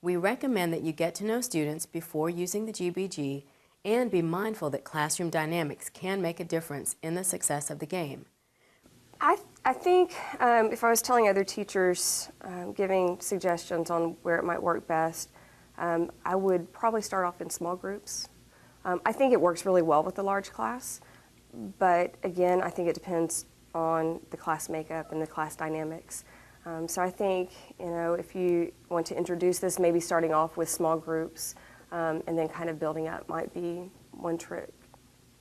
We recommend that you get to know students before using the GBG and be mindful that classroom dynamics can make a difference in the success of the game. I think if I was telling other teachers, giving suggestions on where it might work best, I would probably start off in small groups. I think it works really well with the large class, but again, I think it depends on the class makeup and the class dynamics. So I think, if you want to introduce this, maybe starting off with small groups and then kind of building up might be one trick.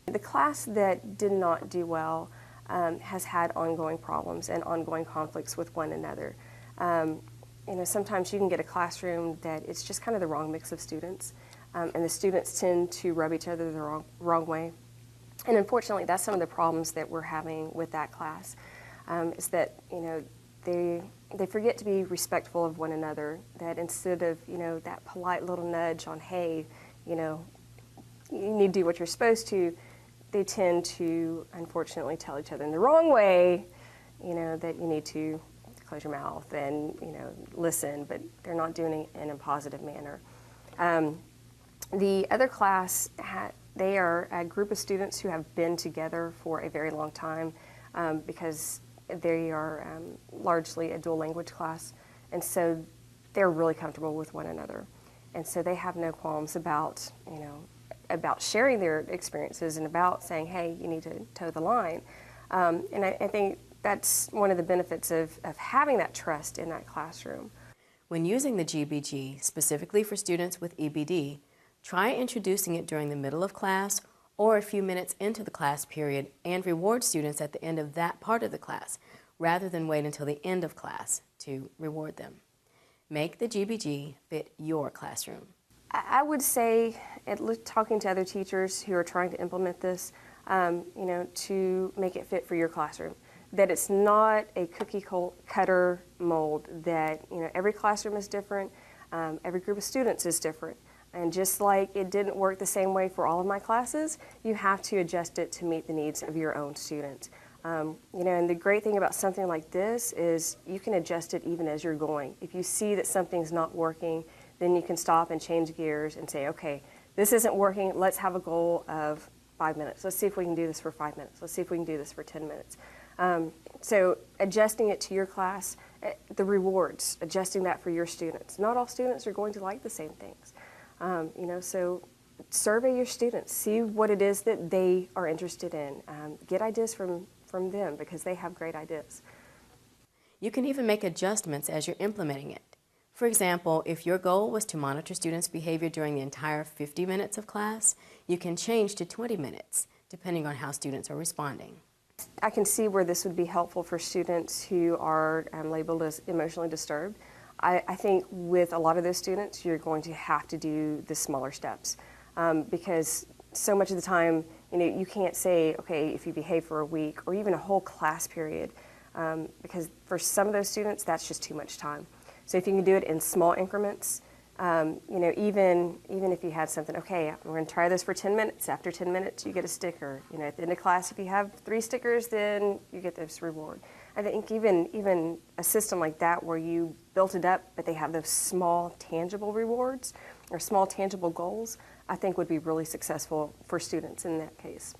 The class that did not do well has had ongoing problems and ongoing conflicts with one another. Sometimes you can get a classroom that it's just kind of the wrong mix of students, and the students tend to rub each other the wrong way. And unfortunately, that's some of the problems that we're having with that class, is that, they forget to be respectful of one another, that instead of, that polite little nudge on, hey, you need to do what you're supposed to, they tend to, unfortunately, tell each other in the wrong way, that you need to close your mouth and, listen, but they're not doing it in a positive manner. The other class, they are a group of students who have been together for a very long time because they are largely a dual language class, and so they're really comfortable with one another. And so they have no qualms about, about sharing their experiences and about saying, hey, you need to toe the line. And I think that's one of the benefits of having that trust in that classroom. When using the GBG, specifically for students with EBD, try introducing it during the middle of class or a few minutes into the class period and reward students at the end of that part of the class, rather than wait until the end of class to reward them. Make the GBG fit your classroom. I would say, talking to other teachers who are trying to implement this, to make it fit for your classroom. That it's not a cookie cutter mold, that every classroom is different, every group of students is different. And just like it didn't work the same way for all of my classes, you have to adjust it to meet the needs of your own students. And the great thing about something like this is you can adjust it even as you're going. If you see that something's not working, then you can stop and change gears and say, okay, this isn't working, let's have a goal of 5 minutes. Let's see if we can do this for 5 minutes. Let's see if we can do this for 10 minutes. So adjusting it to your class, the rewards, adjusting that for your students. Not all students are going to like the same things. So survey your students, see what it is that they are interested in. Get ideas from them because they have great ideas. You can even make adjustments as you're implementing it. For example, if your goal was to monitor students' behavior during the entire 50 minutes of class, you can change to 20 minutes, depending on how students are responding. I can see where this would be helpful for students who are labeled as emotionally disturbed. I think with a lot of those students, you're going to have to do the smaller steps because so much of the time, you can't say, okay, if you behave for a week or even a whole class period, because for some of those students, that's just too much time. So if you can do it in small increments, even if you had something, okay, we're going to try this for 10 minutes. After 10 minutes, you get a sticker. At the end of class, if you have 3 stickers, then you get this reward. I think even a system like that where you built it up, but they have those small tangible rewards or small tangible goals, I think would be really successful for students in that case.